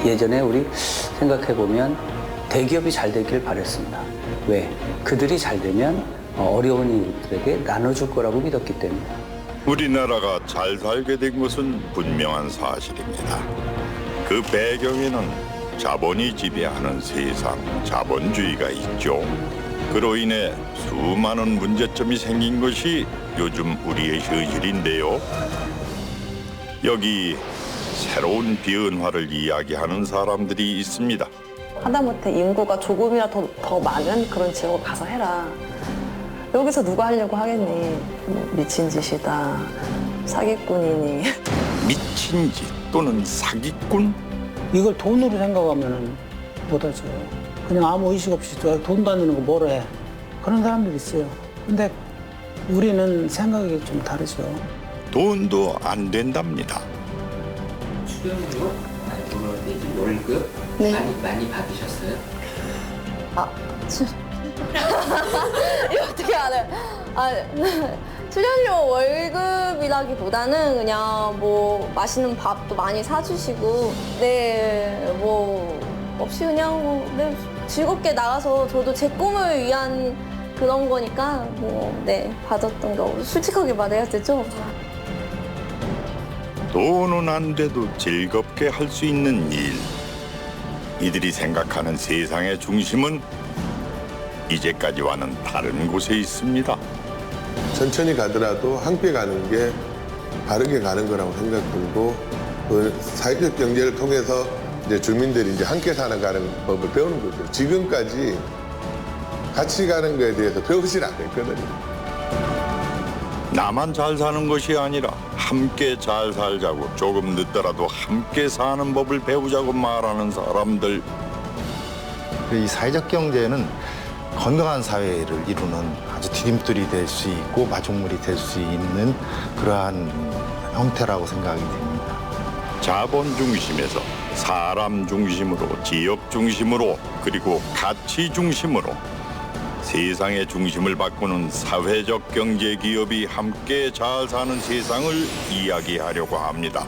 예전에 우리 생각해보면 대기업이 잘 되길 바랬습니다. 왜? 그들이 잘 되면 어려운 이들에게 나눠줄 거라고 믿었기 때문에. 우리나라가 잘 살게 된 것은 분명한 사실입니다. 그 배경에는 자본이 지배하는 세상, 자본주의가 있죠. 그로 인해 수많은 문제점이 생긴 것이 요즘 우리의 현실인데요. 여기 새로운 변화를 이야기하는 사람들이 있습니다. 하다못해 인구가 조금이라도 더 많은 그런 지역으로 가서 해라. 여기서 누가 하려고 하겠니? 뭐 미친 짓이다, 사기꾼이니. 미친 짓 또는 사기꾼? 이걸 돈으로 생각하면 못하죠. 그냥 아무 의식 없이 돈 다니는 거 뭐로 해. 그런 사람들이 있어요. 근데 우리는 생각이 좀 다르죠. 돈도 안 된답니다. 수령료? 아니 그거 내지 월급? 네. 많이 받으셨어요? 이거 어떻게 알아요? 출연료 월급이라기보다는 그냥 뭐 맛있는 밥도 많이 사주시고, 네, 뭐 없이 그냥 네, 즐겁게 나가서 저도 제 꿈을 위한 그런 거니까 뭐 네, 받았던 거 솔직하게 말해야 되죠. 돈은 안 돼도 즐겁게 할 수 있는 일. 이들이 생각하는 세상의 중심은 이제까지와는 다른 곳에 있습니다. 천천히 가더라도 함께 가는 게 바르게 가는 거라고 생각 들고, 그 사회적 경제를 통해서 이제 주민들이 이제 함께 살아가는 법을 배우는 거죠. 지금까지 같이 가는 거에 대해서 배우질 않았거든요. 나만 잘 사는 것이 아니라 함께 잘 살자고, 조금 늦더라도 함께 사는 법을 배우자고 말하는 사람들. 이 사회적 경제는 건강한 사회를 이루는 아주 디딤돌이 될 수 있고 마중물이 될 수 있는 그러한 형태라고 생각이 됩니다. 자본 중심에서 사람 중심으로, 지역 중심으로, 그리고 가치 중심으로 세상의 중심을 바꾸는 사회적 경제 기업이 함께 잘 사는 세상을 이야기하려고 합니다.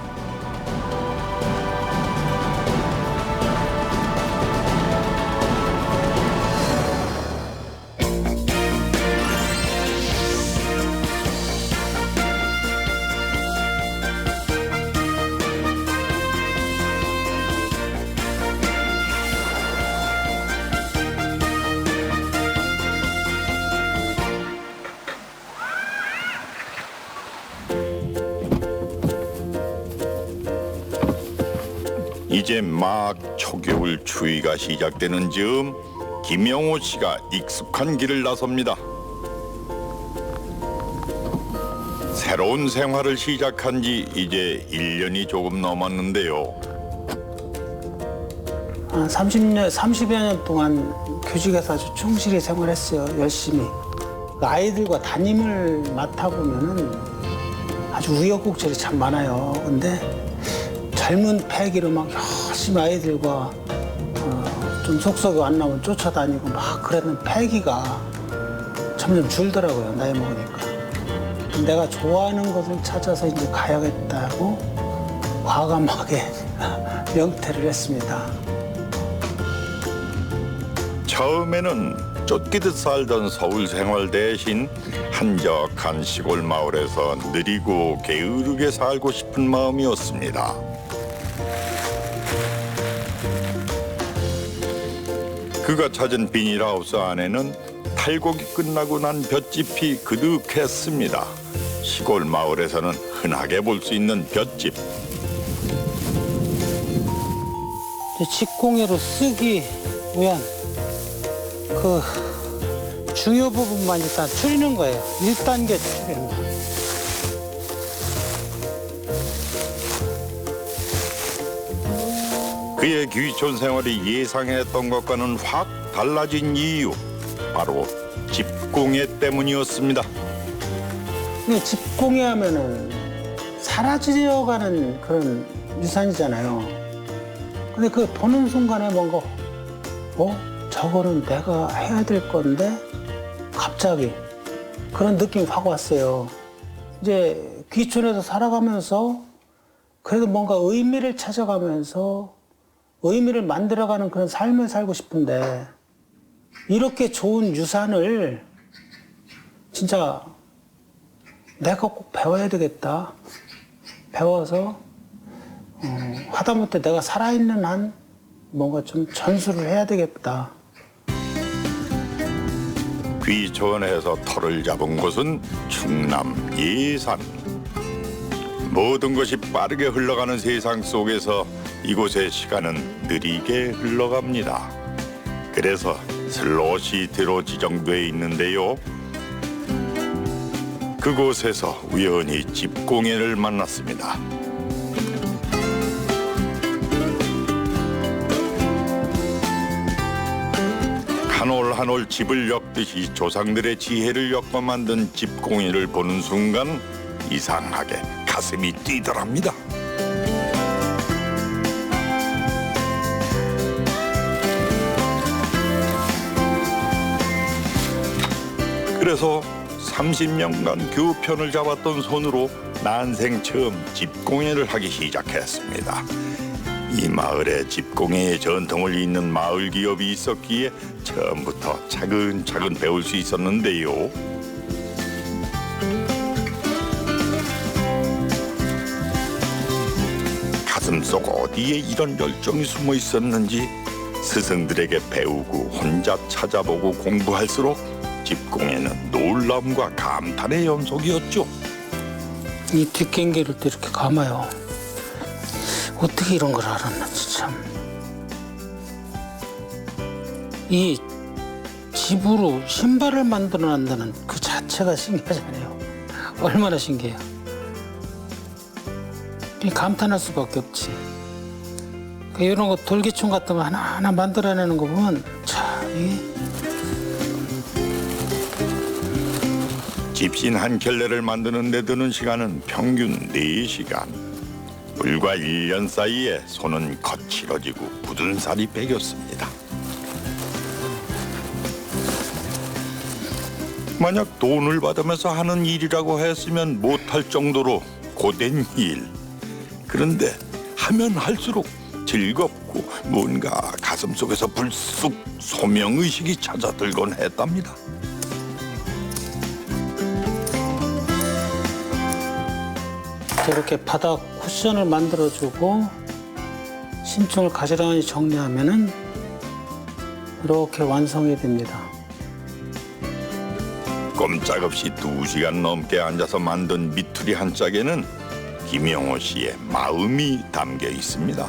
이제 막 초겨울 추위가 시작되는 즈음 김영호 씨가 익숙한 길을 나섭니다. 새로운 생활을 시작한 지 이제 1년이 조금 넘었는데요. 30여 년 동안 교직에서 아주 충실히 생활했어요. 열심히. 아이들과 담임을 맡아보면은 아주 우여곡절이 참 많아요. 근데 젊은 패기로 막 열심히 아이들과 좀 속속이 안 나오면 쫓아다니고 막 그러는 패기가 점점 줄더라고요. 나이 먹으니까. 내가 좋아하는 것을 찾아서 이제 가야겠다고 과감하게 명퇴를 했습니다. 처음에는 쫓기듯 살던 서울 생활 대신 한적한 시골 마을에서 느리고 게으르게 살고 싶은 마음이었습니다. 그가 찾은 비닐하우스 안에는 탈곡이 끝나고 난 볏짚이 그득했습니다. 시골 마을에서는 흔하게 볼 수 있는 볏짚. 직공예로 쓰기 위한 그 중요 부분만 일단 추리는 거예요. 1단계 추리는 거. 그의 귀촌 생활이 예상했던 것과는 확 달라진 이유, 바로 집공예 때문이었습니다. 근데 집공예 하면은 사라져가는 그런 유산이잖아요. 근데 그 보는 순간에 뭔가 저거는 내가 해야 될 건데 갑자기 그런 느낌이 확 왔어요. 이제 귀촌에서 살아가면서 그래도 뭔가 의미를 찾아가면서 의미를 만들어가는 그런 삶을 살고 싶은데 이렇게 좋은 유산을 진짜 내가 꼭 배워야 되겠다. 배워서 하다못해 내가 살아있는 한 뭔가 좀 전수를 해야 되겠다. 귀천에서 터를 잡은 곳은 충남 예산. 모든 것이 빠르게 흘러가는 세상 속에서 이곳의 시간은 느리게 흘러갑니다. 그래서 슬로시티로 지정돼 있는데요. 그곳에서 우연히 집공예를 만났습니다. 한 올 한 올 집을 엮듯이 조상들의 지혜를 엮어 만든 집공예를 보는 순간 이상하게 가슴이 뛰더랍니다. 그래서 30년간 교편을 잡았던 손으로 난생 처음 집공예를 하기 시작했습니다. 이 마을에 집공예의 전통을 잇는 마을 기업이 있었기에 처음부터 차근차근 배울 수 있었는데요. 가슴속 어디에 이런 열정이 숨어 있었는지 스승들에게 배우고 혼자 찾아보고 공부할수록 집공예는 놀라움과 감탄의 연속이었죠. 이 뒷갱기를 또 이렇게 감아요. 어떻게 이런 걸 알았는지 참. 이 집으로 신발을 만들어낸다는 그 자체가 신기하잖아요. 얼마나 신기해요. 감탄할 수밖에 없지. 이런 거 돌기총 같은 거 하나하나 만들어내는 거 보면 참 이게 집신 한 켤레를 만드는 데 드는 시간은 평균 4시간. 불과 1년 사이에 손은 거칠어지고 굳은 살이 배겼습니다. 만약 돈을 받으면서 하는 일이라고 했으면 못할 정도로 고된 일. 그런데 하면 할수록 즐겁고 뭔가 가슴속에서 불쑥 소명의식이 찾아들곤 했답니다. 이렇게 바닥 쿠션을 만들어주고 신중을 가지런히 정리하면은 이렇게 완성이 됩니다. 꼼짝없이 2시간 넘게 앉아서 만든 미투리 한 짝에는 김영호 씨의 마음이 담겨 있습니다.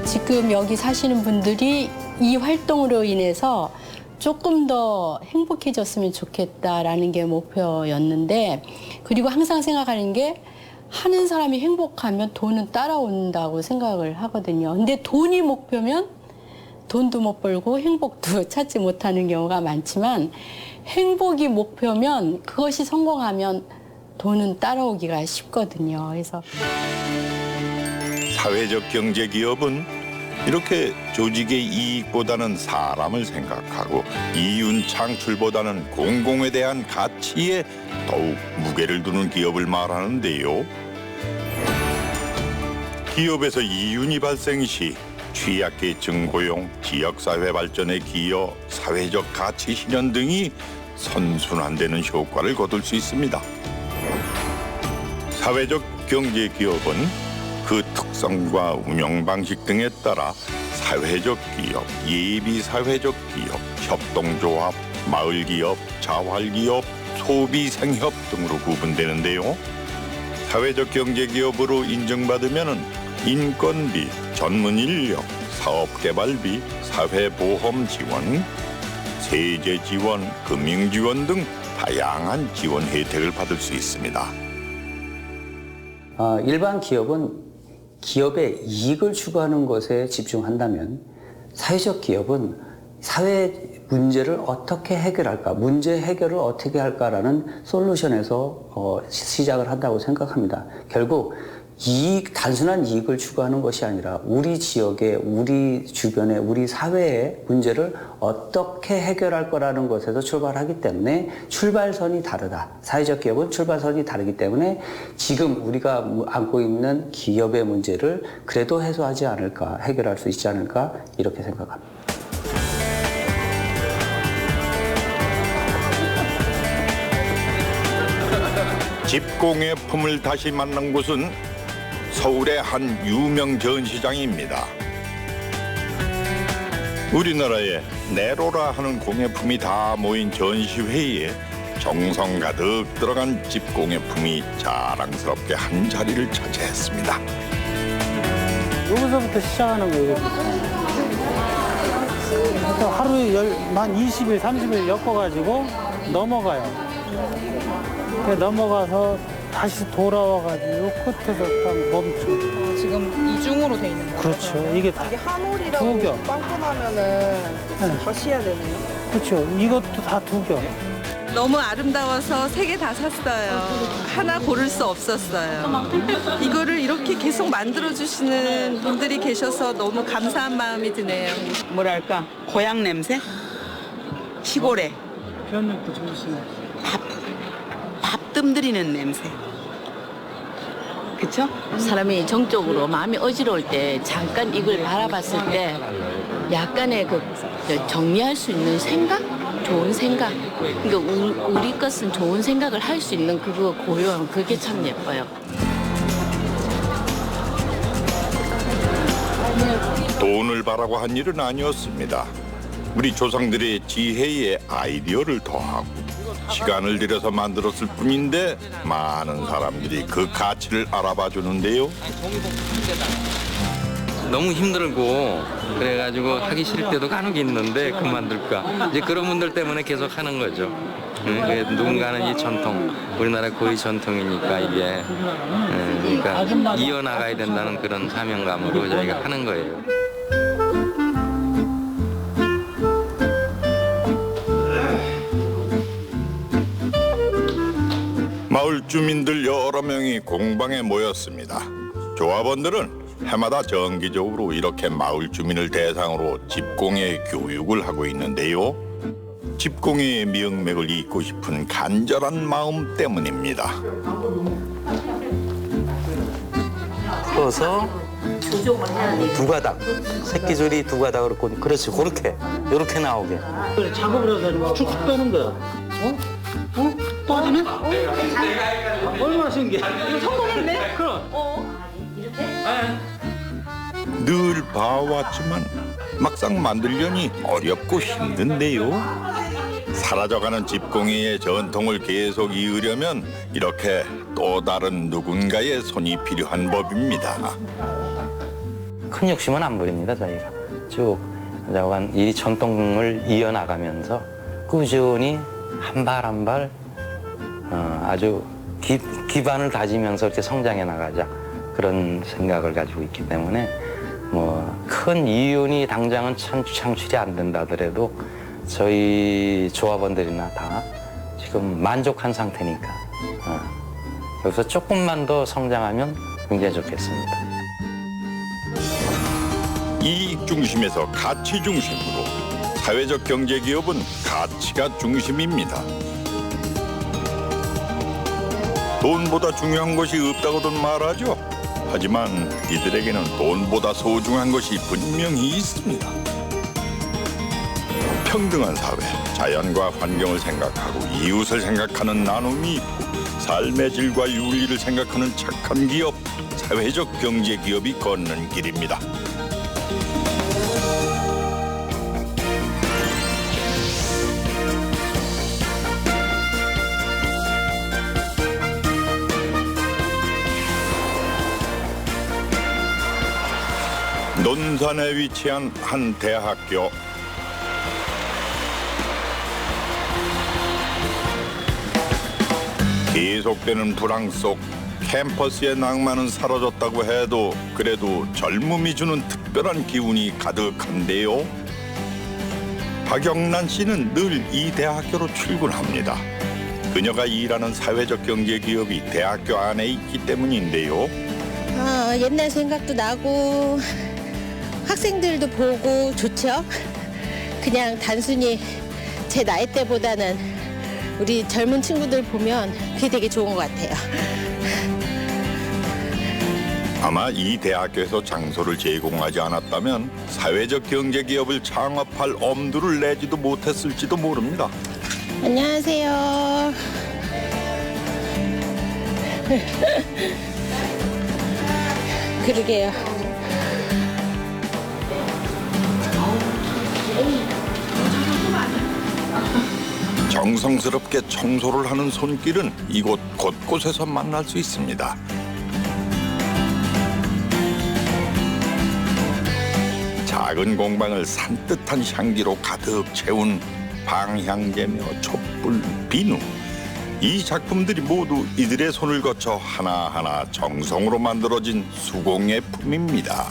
지금 여기 사시는 분들이 이 활동으로 인해서 조금 더 행복해졌으면 좋겠다라는 게 목표였는데, 그리고 항상 생각하는 게 하는 사람이 행복하면 돈은 따라온다고 생각을 하거든요. 근데 돈이 목표면 돈도 못 벌고 행복도 찾지 못하는 경우가 많지만, 행복이 목표면 그것이 성공하면 돈은 따라오기가 쉽거든요. 그래서 사회적 경제 기업은 이렇게 조직의 이익보다는 사람을 생각하고 이윤 창출보다는 공공에 대한 가치에 더욱 무게를 두는 기업을 말하는데요. 기업에서 이윤이 발생 시 취약계층 고용, 지역사회 발전에 기여, 사회적 가치 실현 등이 선순환되는 효과를 거둘 수 있습니다. 사회적 경제 기업은 그 특성과 운영 방식 등에 따라 사회적 기업, 예비사회적 기업, 협동조합, 마을기업, 자활기업, 소비생협 등으로 구분되는데요. 사회적 경제 기업으로 인정받으면 인건비, 전문 인력, 사업개발비, 사회보험 지원, 세제 지원, 금융 지원 등 다양한 지원 혜택을 받을 수 있습니다. 일반 기업은 기업의 이익을 추구하는 것에 집중한다면 사회적 기업은 사회 문제를 어떻게 해결할까, 문제 해결을 어떻게 할까라는 솔루션에서 시작을 한다고 생각합니다. 결국 단순한 이익을 추구하는 것이 아니라 우리 지역의, 우리 주변의, 우리 사회의 문제를 어떻게 해결할 거라는 것에서 출발하기 때문에 출발선이 다르다. 사회적 기업은 출발선이 다르기 때문에 지금 우리가 안고 있는 기업의 문제를 그래도 해소하지 않을까, 해결할 수 있지 않을까, 이렇게 생각합니다. 집공의 품을 다시 만난 곳은 서울의 한 유명 전시장입니다. 우리나라에 네로라 하는 공예품이 다 모인 전시회에 정성 가득 들어간 집공예품이 자랑스럽게 한 자리를 차지했습니다. 여기서부터 시작하는 거예요. 그래서 하루에 한 20일, 30일 엮어가지고 넘어가요. 넘어가서 다시 돌아와가지고 끝에서 딱 멈춰. 지금 이중으로 돼 있는 거예요? 그렇죠. 이게 다 이게 한 올이라고 두 겹. 빵꾸 나면은 다시 해야 되네요. 그렇죠. 이것도 다 2겹. 너무 아름다워서 3개 다 샀어요. 하나 고를 수 없었어요. 이거를 이렇게 계속 만들어주시는 분들이 계셔서 너무 감사한 마음이 드네요. 뭐랄까 고향 냄새? 시골에 표현력도 좋으시네. 밥 뜸들이는 냄새. 그쵸? 사람이 정적으로 마음이 어지러울 때 잠깐 이걸 바라봤을 때 약간의 그 정리할 수 있는 생각? 좋은 생각. 그러니까 우리 것은 좋은 생각을 할 수 있는 그거 고요함, 그게 참 예뻐요. 돈을 바라고 한 일은 아니었습니다. 우리 조상들의 지혜에 아이디어를 더하고 시간을 들여서 만들었을 뿐인데 많은 사람들이 그 가치를 알아봐 주는데요. 너무 힘들고 그래가지고 하기 싫을 때도 간혹 있는데 그만둘까. 이제 그런 분들 때문에 계속 하는 거죠. 누군가는 이 전통, 우리나라 고유 전통이니까 이게 그러니까 이어나가야 된다는 그런 사명감으로 저희가 하는 거예요. 마을 주민들 여러 명이 공방에 모였습니다. 조합원들은 해마다 정기적으로 이렇게 마을 주민을 대상으로 집공예 교육을 하고 있는데요. 집공예의 명맥을 잇고 싶은 간절한 마음 때문입니다. 풀어서 두 가닥, 새끼줄이 두 가닥으로 그렇지, 그렇게 이렇게 나오게. 작업을 해서 쭉쭉 빼는 거야. 어? 빠지네? 얼마나 신기해. 성공했네? 그럼. 늘 봐왔지만 막상 만들려니 어렵고 힘든데요. 사라져가는 집공예의 전통을 계속 이으려면 이렇게 또 다른 누군가의 손이 필요한 법입니다. 큰 욕심은 안 부립니다, 저희가. 쭉 이 전통을 이어나가면서 꾸준히 한 발 한 발 아주 기반을 다지면서 이렇게 성장해 나가자, 그런 생각을 가지고 있기 때문에 뭐 큰 이윤이 당장은 창출이 안 된다 하더라도 저희 조합원들이나 다 지금 만족한 상태니까 여기서 조금만 더 성장하면 굉장히 좋겠습니다. 이익 중심에서 가치 중심으로 사회적 경제 기업은 가치가 중심입니다. 돈보다 중요한 것이 없다고들 말하죠. 하지만 이들에게는 돈보다 소중한 것이 분명히 있습니다. 평등한 사회, 자연과 환경을 생각하고 이웃을 생각하는 나눔이 있고 삶의 질과 윤리를 생각하는 착한 기업, 사회적 경제 기업이 걷는 길입니다. 논산에 위치한 한 대학교. 계속되는 불황 속 캠퍼스의 낭만은 사라졌다고 해도 그래도 젊음이 주는 특별한 기운이 가득한데요. 박영란 씨는 늘 이 대학교로 출근합니다. 그녀가 일하는 사회적 경제 기업이 대학교 안에 있기 때문인데요. 옛날 생각도 나고 학생들도 보고 좋죠. 그냥 단순히 제 나이 때보다는 우리 젊은 친구들 보면 그게 되게 좋은 것 같아요. 아마 이 대학교에서 장소를 제공하지 않았다면 사회적 경제 기업을 창업할 엄두를 내지도 못했을지도 모릅니다. 안녕하세요. 그러게요. 정성스럽게 청소를 하는 손길은 이곳 곳곳에서 만날 수 있습니다. 작은 공방을 산뜻한 향기로 가득 채운 방향제며 촛불, 비누. 이 작품들이 모두 이들의 손을 거쳐 하나하나 정성으로 만들어진 수공예품입니다.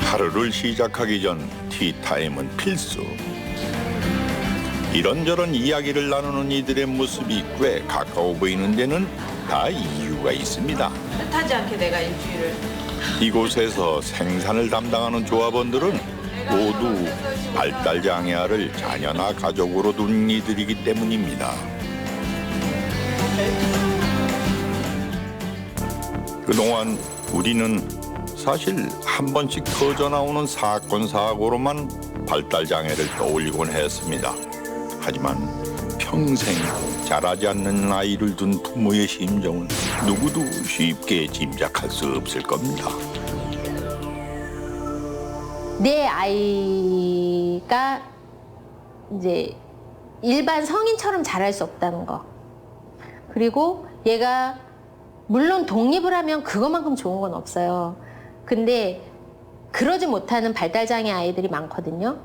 하루를 시작하기 전 티타임은 필수. 이런저런 이야기를 나누는 이들의 모습이 꽤 가까워 보이는 데는 다 이유가 있습니다. 뜻하지 않게 내가 일주일을 이곳에서 생산을 담당하는 조합원들은 모두 발달장애아를 자녀나 가족으로 둔 이들이기 때문입니다. 그동안 우리는 사실 한 번씩 터져나오는 사건, 사고로만 발달장애를 떠올리곤 했습니다. 하지만 평생 자라지 않는 아이를 둔 부모의 심정은 누구도 쉽게 짐작할 수 없을 겁니다. 내 아이가 이제 일반 성인처럼 자랄 수 없다는 거. 그리고 얘가 물론 독립을 하면 그것만큼 좋은 건 없어요. 근데 그러지 못하는 발달장애 아이들이 많거든요.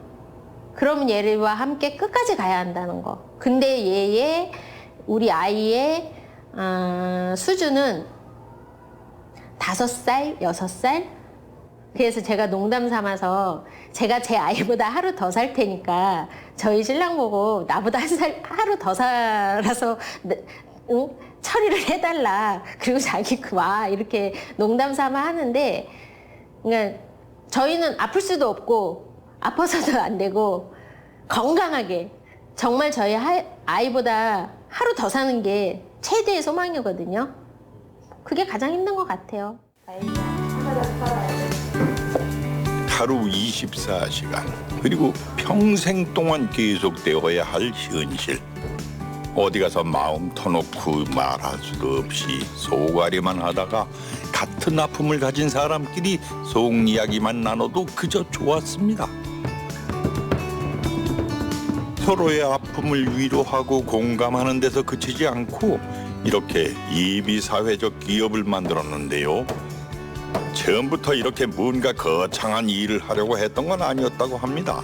그러면 얘와 함께 끝까지 가야 한다는 거. 근데 우리 아이의 수준은 5살, 6살? 그래서 제가 농담 삼아서 제가 제 아이보다 하루 더 살 테니까 저희 신랑 보고 나보다 하루 더 살아서 응? 처리를 해달라. 그리고 자기 와 이렇게 농담 삼아 하는데 그러니까 저희는 아플 수도 없고 아파서도 안 되고 건강하게 정말 저희 아이보다 하루 더 사는 게 최대의 소망이거든요. 그게 가장 힘든 것 같아요. 하루 24시간 그리고 평생 동안 계속되어야 할 현실. 어디 가서 마음 터놓고 말할 수도 없이 소가리만 하다가 같은 아픔을 가진 사람끼리 속 이야기만 나눠도 그저 좋았습니다. 서로의 아픔을 위로하고 공감하는 데서 그치지 않고 이렇게 이비사회적 기업을 만들었는데요. 처음부터 이렇게 뭔가 거창한 일을 하려고 했던 건 아니었다고 합니다.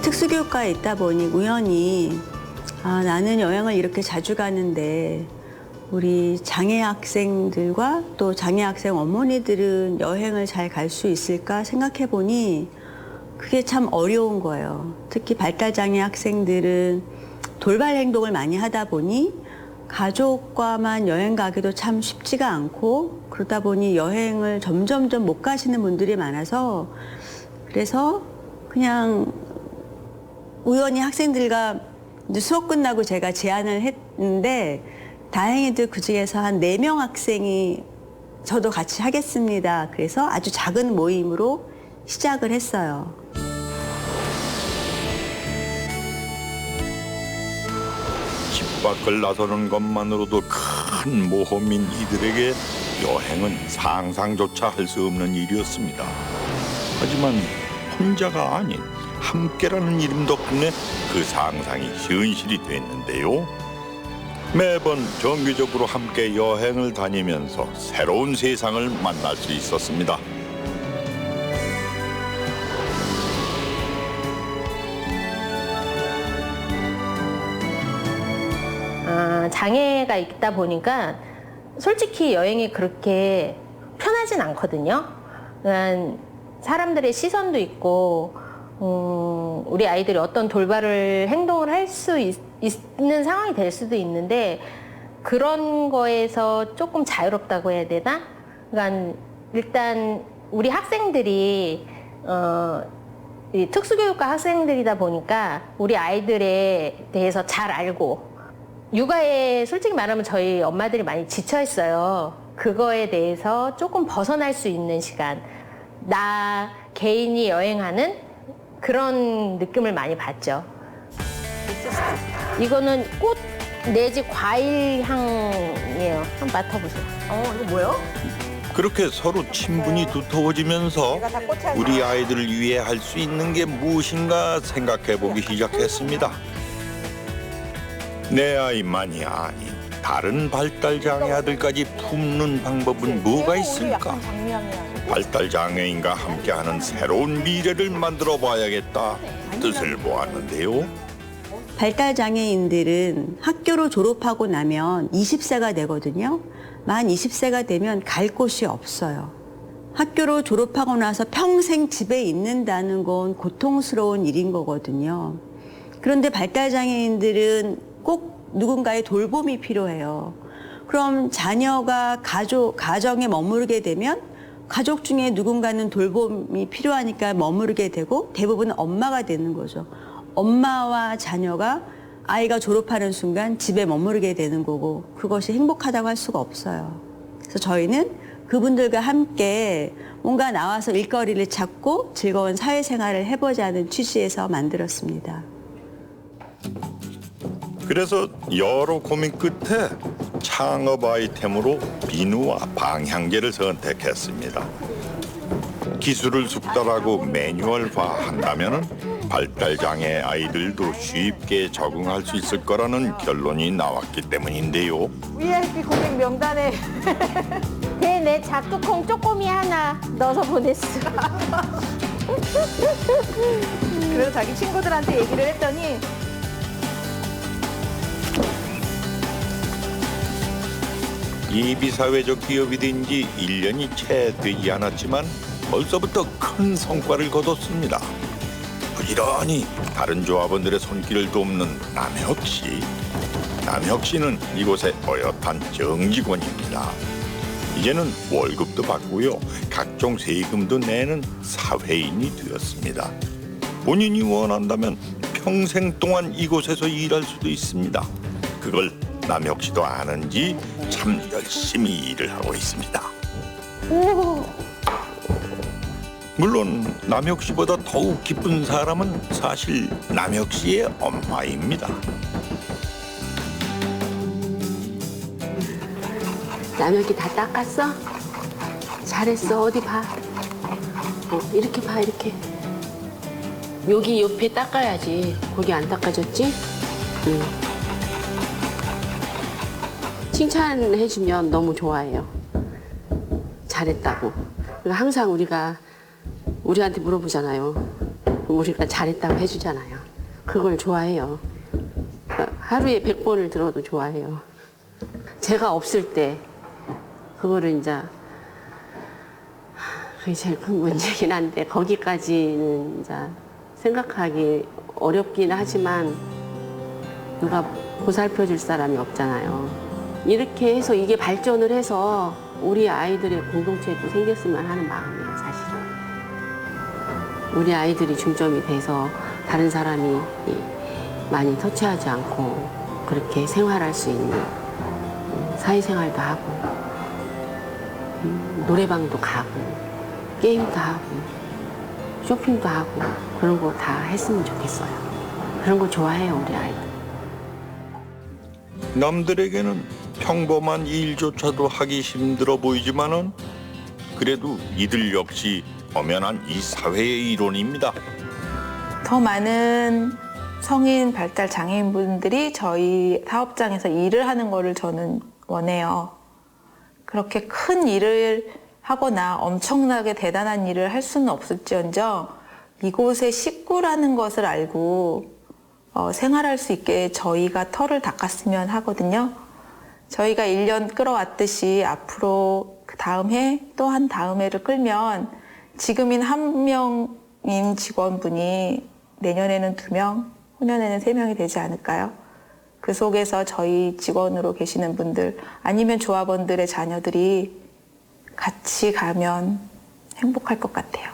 특수교육과에 있다 보니 우연히 나는 여행을 이렇게 자주 가는데 우리 장애 학생들과 또 장애 학생 어머니들은 여행을 잘 갈 수 있을까 생각해 보니 그게 참 어려운 거예요. 특히 발달장애 학생들은 돌발 행동을 많이 하다 보니 가족과만 여행 가기도 참 쉽지가 않고 그러다 보니 여행을 점점점 못 가시는 분들이 많아서 그래서 그냥 우연히 학생들과 이제 수업 끝나고 제가 제안을 했는데 다행히도 그중에서 한 4명 학생이 저도 같이 하겠습니다. 그래서 아주 작은 모임으로 시작을 했어요. 집 밖을 나서는 것만으로도 큰 모험인 이들에게 여행은 상상조차 할 수 없는 일이었습니다. 하지만 혼자가 아닌 함께라는 이름 덕분에 그 상상이 현실이 됐는데요. 매번 정기적으로 함께 여행을 다니면서 새로운 세상을 만날 수 있었습니다. 장애가 있다 보니까 솔직히 여행이 그렇게 편하진 않거든요. 그러니까 사람들의 시선도 있고 우리 아이들이 어떤 돌발 행동을 할 수 있는 상황이 될 수도 있는데 그런 거에서 조금 자유롭다고 해야 되나? 그러니까 일단 우리 학생들이 이 특수교육과 학생들이다 보니까 우리 아이들에 대해서 잘 알고 육아에 솔직히 말하면 저희 엄마들이 많이 지쳐 있어요. 그거에 대해서 조금 벗어날 수 있는 시간, 나 개인이 여행하는 그런 느낌을 많이 받죠. 이거는 꽃 내지 과일 향이에요. 한번 맡아보세요. 이거 뭐예요? 그렇게 서로 친분이 두터워지면서 우리 아이들을 위해 할 수 있는 게 무엇인가 생각해보기 시작했습니다. 내 아이만이 아닌 다른 발달장애 아들까지 품는 방법은 뭐가 있을까? 발달장애인과 함께하는 새로운 미래를 만들어 봐야겠다 뜻을 모았는데요. 발달장애인들은 학교를 졸업하고 나면 20세가 되거든요. 만 20세가 되면 갈 곳이 없어요. 학교를 졸업하고 나서 평생 집에 있는다는 건 고통스러운 일인 거거든요. 그런데 발달장애인들은 꼭 누군가의 돌봄이 필요해요. 그럼 자녀가 가정에 머무르게 되면 가족 중에 누군가는 돌봄이 필요하니까 머무르게 되고 대부분 엄마가 되는 거죠. 엄마와 자녀가 아이가 졸업하는 순간 집에 머무르게 되는 거고 그것이 행복하다고 할 수가 없어요. 그래서 저희는 그분들과 함께 뭔가 나와서 일거리를 찾고 즐거운 사회생활을 해보자는 취지에서 만들었습니다. 그래서 여러 고민 끝에 창업 아이템으로 비누와 방향제를 선택했습니다. 기술을 숙달하고 매뉴얼화한다면 발달장애 아이들도 쉽게 적응할 수 있을 거라는 결론이 나왔기 때문인데요. VIP 고객 명단에 내 작두콩 쪼꼬미 하나 넣어서 보냈어. 그래서 자기 친구들한테 얘기를 했더니 이비사회적 기업이 된 지 1년이 채 되지 않았지만 벌써부터 큰 성과를 거뒀습니다. 부지런히 다른 조합원들의 손길을 돕는 남혁 씨. 남혁 씨는 이곳의 어엿한 정직원입니다. 이제는 월급도 받고요. 각종 세금도 내는 사회인이 되었습니다. 본인이 원한다면 평생 동안 이곳에서 일할 수도 있습니다. 그걸 남혁 씨도 아는지 참 열심히 일을 하고 있습니다. 물론 남혁 씨보다 더욱 기쁜 사람은 사실 남혁 씨의 엄마입니다. 남혁이 다 닦았어? 잘했어. 어디 봐. 이렇게 봐, 이렇게. 여기 옆에 닦아야지. 거기 안 닦아졌지? 응. 칭찬해주면 너무 좋아해요. 잘했다고. 그리고 항상 우리한테 물어보잖아요. 우리가 잘했다고 해주잖아요. 그걸 좋아해요. 하루에 100번을 들어도 좋아해요. 제가 없을 때 그거를 이제 그게 제일 큰 문제긴 한데 거기까지는 이제 생각하기 어렵긴 하지만 누가 보살펴 줄 사람이 없잖아요. 이렇게 해서 이게 발전을 해서 우리 아이들의 공동체도 생겼으면 하는 마음이에요, 사실은. 우리 아이들이 중점이 돼서 다른 사람이 많이 터치하지 않고 그렇게 생활할 수 있는 사회생활도 하고 노래방도 가고 게임도 하고 쇼핑도 하고 그런 거 다 했으면 좋겠어요. 그런 거 좋아해요, 우리 아이들. 남들에게는 평범한 일조차도 하기 힘들어 보이지만은 그래도 이들 역시 엄연한 이 사회의 일원입니다. 더 많은 성인 발달 장애인분들이 저희 사업장에서 일을 하는 거를 저는 원해요. 그렇게 큰 일을 하거나 엄청나게 대단한 일을 할 수는 없을지언정 이곳의 식구라는 것을 알고 생활할 수 있게 저희가 털을 닦았으면 하거든요. 저희가 1년 끌어왔듯이 앞으로 그 다음 해 또 한 다음 해를 끌면 지금인 1명인 직원분이 내년에는 2명, 후년에는 3명이 되지 않을까요? 그 속에서 저희 직원으로 계시는 분들 아니면 조합원들의 자녀들이 같이 가면 행복할 것 같아요.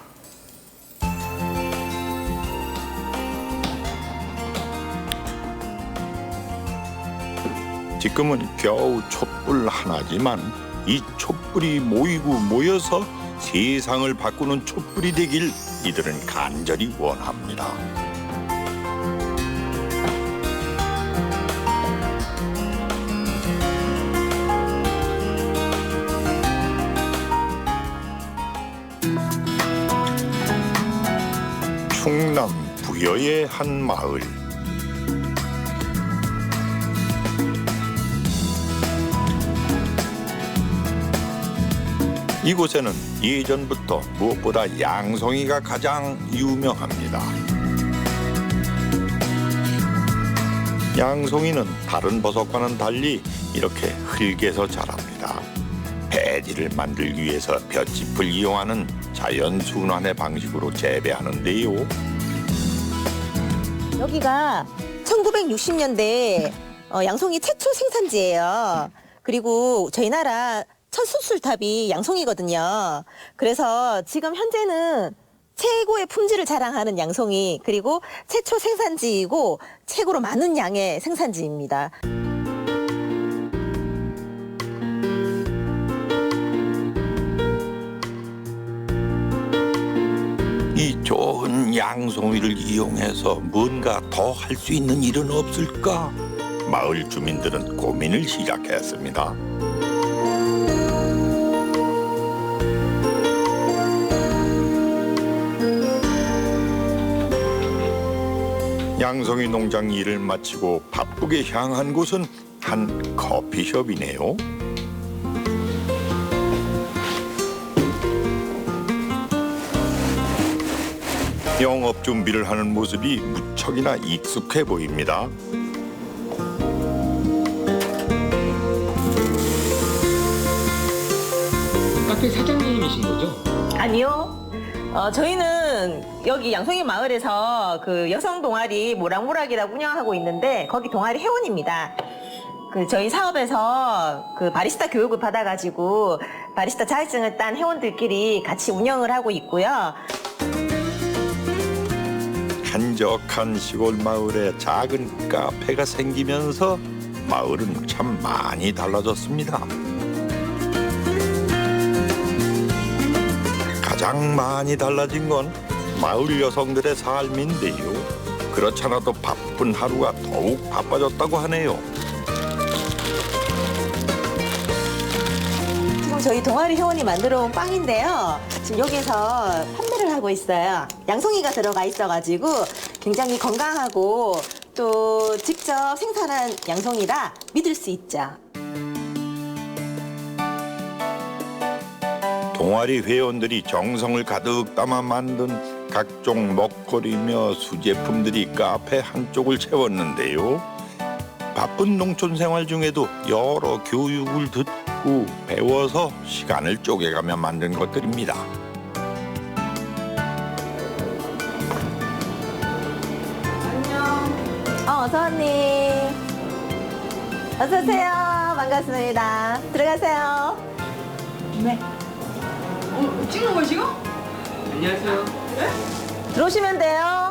지금은 겨우 촛불 하나지만 이 촛불이 모이고 모여서 세상을 바꾸는 촛불이 되길 이들은 간절히 원합니다. 충남 부여의 한 마을. 이곳에는 예전부터 무엇보다 양송이가 가장 유명합니다. 양송이는 다른 버섯과는 달리 이렇게 흙에서 자랍니다. 배지를 만들기 위해서 볏짚을 이용하는 자연 순환의 방식으로 재배하는데요. 여기가 1960년대 양송이 최초 생산지예요. 그리고 저희 나라 첫 수술탑이 양송이거든요. 그래서 지금 현재는 최고의 품질을 자랑하는 양송이, 그리고 최초 생산지이고 최고로 많은 양의 생산지입니다. 이 좋은 양송이를 이용해서 뭔가 더 할 수 있는 일은 없을까? 마을 주민들은 고민을 시작했습니다. 양송이 농장 일을 마치고 바쁘게 향한 곳은 한 커피숍이네요. 영업 준비를 하는 모습이 무척이나 익숙해 보입니다. 카페 사장님이신 거죠? 아니요. 저희는 여기 양송이 마을에서 그 여성 동아리 모락모락이라고 운영하고 있는데 거기 동아리 회원입니다. 그 저희 사업에서 그 바리스타 교육을 받아가지고 바리스타 자격증을 딴 회원들끼리 같이 운영을 하고 있고요. 한적한 시골 마을에 작은 카페가 생기면서 마을은 참 많이 달라졌습니다. 가장 많이 달라진 건 마을 여성들의 삶인데요. 그렇잖아도 바쁜 하루가 더욱 바빠졌다고 하네요. 지금 저희 동아리 회원이 만들어 온 빵인데요. 지금 여기서 판매를 하고 있어요. 양송이가 들어가 있어가지고 굉장히 건강하고 또 직접 생산한 양송이라 믿을 수 있죠. 동아리 회원들이 정성을 가득 담아 만든 각종 먹거리며 수제품들이 카페 한쪽을 채웠는데요. 바쁜 농촌 생활 중에도 여러 교육을 듣고 배워서 시간을 쪼개가며 만든 것들입니다. 어서 언니. 어서 오세요. 반갑습니다. 들어가세요. 네. 찍는 거 지금? 안녕하세요. 들어오시면 돼요.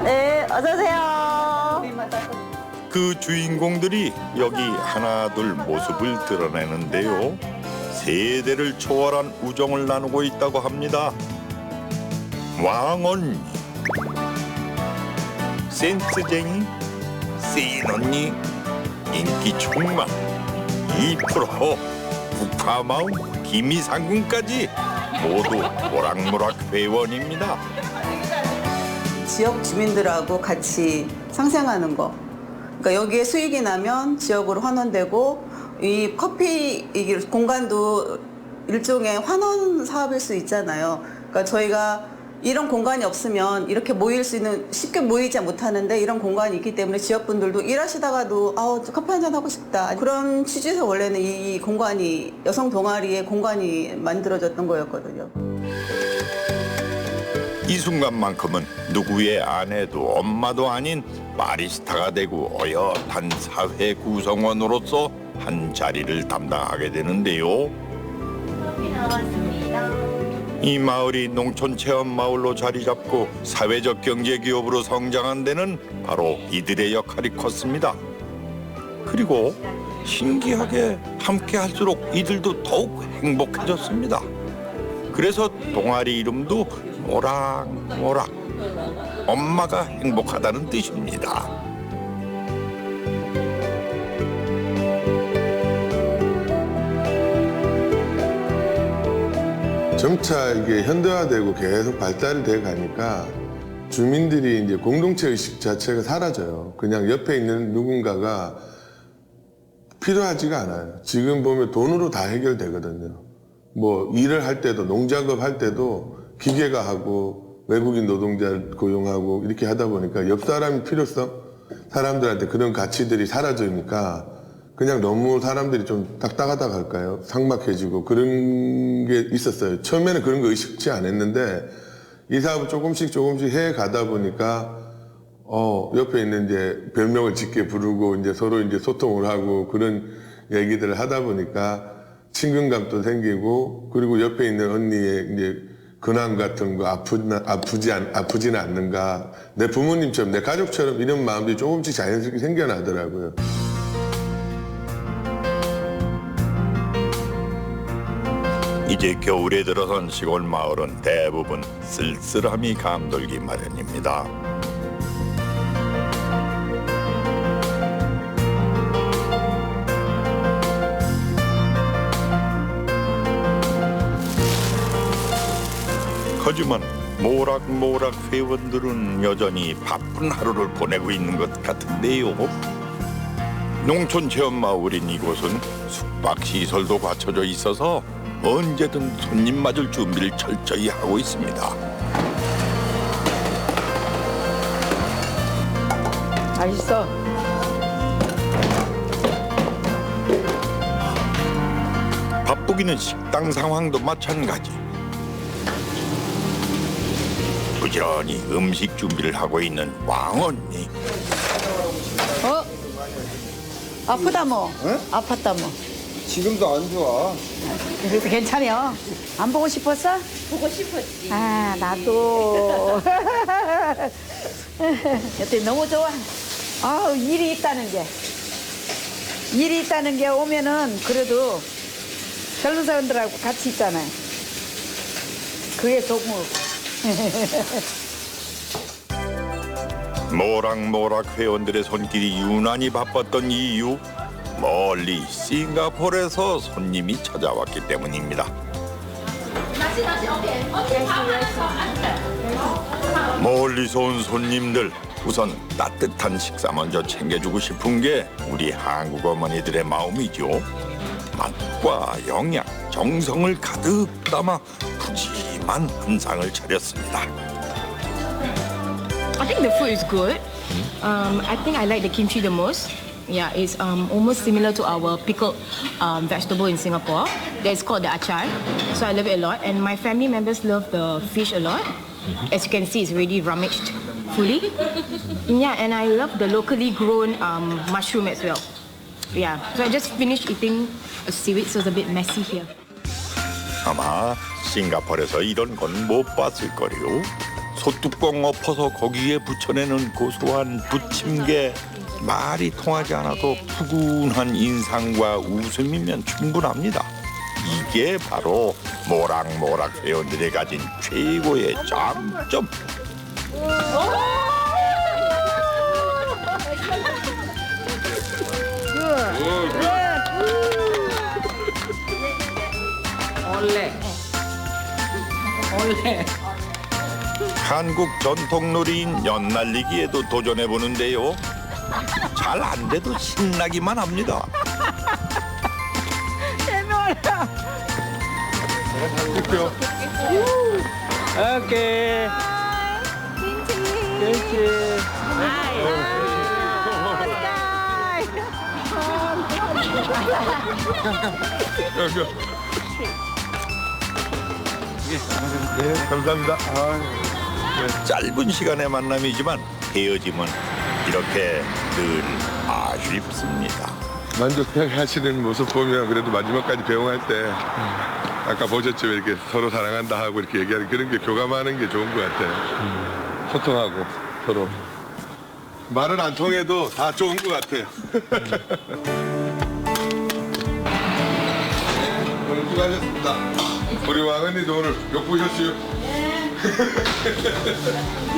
네, 어서 오세요. 그 주인공들이 여기 하나둘 모습을 드러내는데요. 세대를 초월한 우정을 나누고 있다고 합니다. 왕언니, 센스쟁이, 센언니, 인기 충만, 2% 국화마음, 기미상궁까지 모두 모락모락 회원입니다. 지역 주민들하고 같이 상생하는 거. 그러니까 여기에 수익이 나면 지역으로 환원되고 이 커피 이 공간도 일종의 환원 사업일 수 있잖아요. 그러니까 저희가 이런 공간이 없으면 이렇게 모일 수 있는, 쉽게 모이지 못하는데 이런 공간이 있기 때문에 지역분들도 일하시다가도 커피 한잔 하고 싶다. 그런 취지에서 원래는 이 공간이, 여성 동아리의 공간이 만들어졌던 거였거든요. 이 순간만큼은 누구의 아내도 엄마도 아닌 바리스타가 되고 어엿한 사회 구성원으로서 한 자리를 담당하게 되는데요. 이 마을이 농촌 체험 마을로 자리 잡고 사회적 경제 기업으로 성장한 데는 바로 이들의 역할이 컸습니다. 그리고 신기하게 함께 할수록 이들도 더욱 행복해졌습니다. 그래서 동아리 이름도 모락모락, 엄마가 행복하다는 뜻입니다. 점차 이게 현대화되고 계속 발달이 돼 가니까 주민들이 이제 공동체 의식 자체가 사라져요. 그냥 옆에 있는 누군가가 필요하지가 않아요. 지금 보면 돈으로 다 해결되거든요. 뭐 일을 할 때도, 농작업 할 때도 기계가 하고 외국인 노동자를 고용하고 이렇게 하다 보니까 옆 사람의 필요성, 사람들한테 그런 가치들이 사라지니까 그냥 너무 사람들이 좀 딱딱하다고 할까요? 삭막해지고 그런 게 있었어요. 처음에는 그런 거 의식치 않았는데 이 사업을 조금씩 해 가다 보니까 옆에 있는 이제 별명을 짓게 부르고 이제 서로 이제 소통을 하고 그런 얘기들을 하다 보니까 친근감도 생기고, 그리고 옆에 있는 언니의 이제 근황 같은 거 아프지는 않는가, 내 부모님처럼 내 가족처럼 이런 마음들이 조금씩 자연스럽게 생겨나더라고요. 이제 겨울에 들어선 시골 마을은 대부분 쓸쓸함이 감돌기 마련입니다. 하지만 모락모락 회원들은 여전히 바쁜 하루를 보내고 있는 것 같은데요. 농촌 체험 마을인 이곳은 숙박시설도 갖춰져 있어서 언제든 손님 맞을 준비를 철저히 하고 있습니다. 맛있어. 바쁘기는 식당 상황도 마찬가지. 부지런히 음식 준비를 하고 있는 왕언니. 아프다 뭐. 아팠다 뭐. 지금도 안 좋아. 그래도 괜찮아요. 안 보고 싶었어? 보고 싶었지. 아, 나도. 여태 너무 좋아. 일이 있다는 게 오면은 그래도 젊은 사람들하고 같이 있잖아요. 그게 좋고. 모락모락 회원들의 손길이 유난히 바빴던 이유, 멀리 싱가포르에서 손님이 찾아왔기 때문입니다. 멀리서 온 손님들, 우선 따뜻한 식사 먼저 챙겨주고 싶은 게 우리 한국 어머니들의 마음이죠. 맛과 영양, 정성을 가득 담아 푸짐한 한상을 차렸습니다. I think the food is good. I think I like the kimchi the most. Yeah, it's almost similar to our pickled vegetable in Singapore. That's called the achar. So I love it a lot. And my family members love the fish a lot. As you can see, it's already rummaged fully. Yeah, and I love the locally grown mushroom as well. Yeah, so I just finished eating a seaweed, so it's a bit messy here. 아마 싱가포르에서 이런 건 못 봤을 거요. 소뚜껑 엎어서 거기에 붙여내는 고소한 부침개. 말이 통하지 않아도 푸근한 인상과 웃음이면 충분합니다. 이게 바로 모락모락 회원들이 가진 최고의 장점. 올레. 한국 전통 놀이인 연날리기에도 도전해 보는데요. 잘 안 돼도 신나기만 합니다. 재미없다. 제가 잘 볼게요. 오케이. 김치. 네, 감사합니다. 짧은 시간의 만남이지만 헤어짐은 이렇게 늘 아쉽습니다. 만족해 하시는 모습 보면 그래도 마지막까지 배웅할 때 아까 보셨죠? 이렇게 서로 사랑한다 하고 이렇게 얘기하는 그런 게 교감하는 게 좋은 것 같아요. 소통하고 서로. 말은 안 통해도 다 좋은 것 같아요. 오늘 수고하셨습니다. 우리 왕언니도 오늘 욕 보셨어요?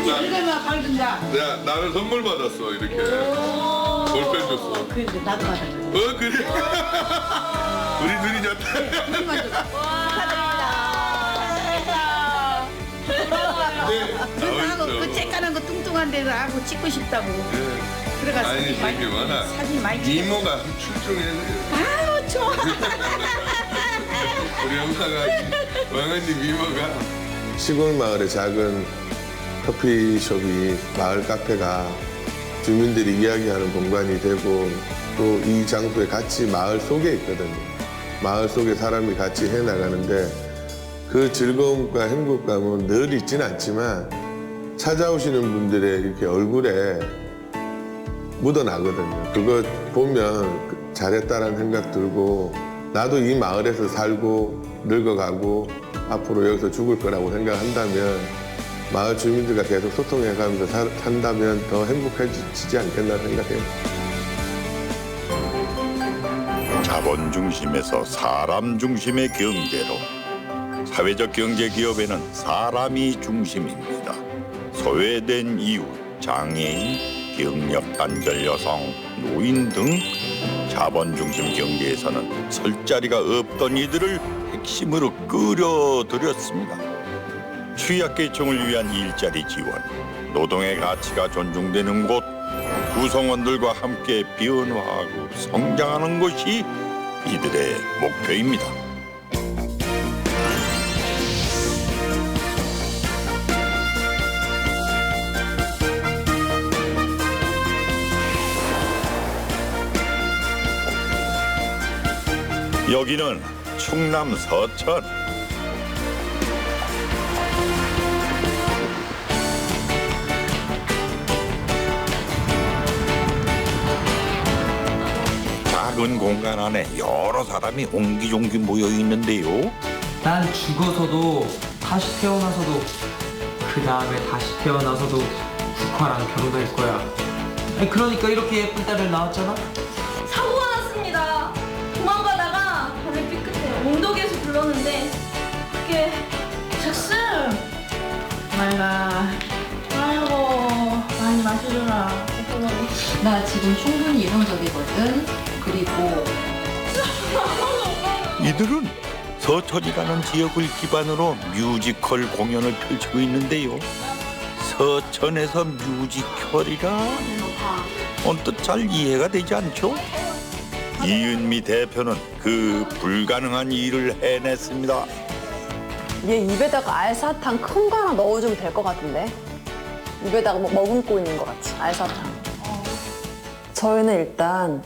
이거만 밝은다. 야, 나는 선물 받았어, 이렇게. 볼펜 줬어. 그래, 나도 받았어. 그래? 우리 둘이 좋다. 하고 그 쬐깐한 거 뚱뚱한 데서 하고 찍고 싶다고. 그래가 아니, 저기 많아. 사진 많이 찍어. 이모가 출중해서. 아유 좋아. 우리 엄마가 왕언니 이모가 시골 마을의 작은 커피숍이 마을 카페가 주민들이 이야기하는 공간이 되고 또 이 장소에 같이 마을 속에 있거든요. 마을 속에 사람이 같이 해나가는데 그 즐거움과 행복감은 늘 있지는 않지만 찾아오시는 분들의 이렇게 얼굴에 묻어나거든요. 그거 보면 잘했다라는 생각 들고 나도 이 마을에서 살고 늙어가고 앞으로 여기서 죽을 거라고 생각한다면 마을 주민들과 계속 소통해가면서 산다면 더 행복해지지 않겠나 생각해요. 자본 중심에서 사람 중심의 경제로 사회적 경제 기업에는 사람이 중심입니다. 소외된 이웃, 장애인, 병력 단절 여성, 노인 등 자본 중심 경제에서는 설 자리가 없던 이들을 핵심으로 끌어들였습니다. 취약계층을 위한 일자리 지원, 노동의 가치가 존중되는 곳, 구성원들과 함께 변화하고 성장하는 것이 이들의 목표입니다. 여기는 충남 서천. 작은 공간 안에 여러 사람이 옹기종기 모여 있는데요. 난 죽어서도 다시 태어나서도 그 다음에 다시 태어나서도 국화랑 결혼할 거야. 아니, 그러니까 이렇게 예쁜 딸을 낳았잖아. 사고가 났습니다. 도망가다가 발을 삐끗해 엉덩이에서 굴렀는데 그게 잭슨. 말라. 아이고 많이 마셔줘라. 나 지금 충분히 이성적이거든. 그리고 이들은 서천이라는 지역을 기반으로 뮤지컬 공연을 펼치고 있는데요. 서천에서 뮤지컬이라 언뜻 잘 이해가 되지 않죠? 이은미 대표는 그 불가능한 일을 해냈습니다. 얘 입에다가 알사탕 큰 거 하나 넣어주면 될 것 같은데? 입에다가 뭐 머금고 있는 것 같이, 알사탕. 저희는 일단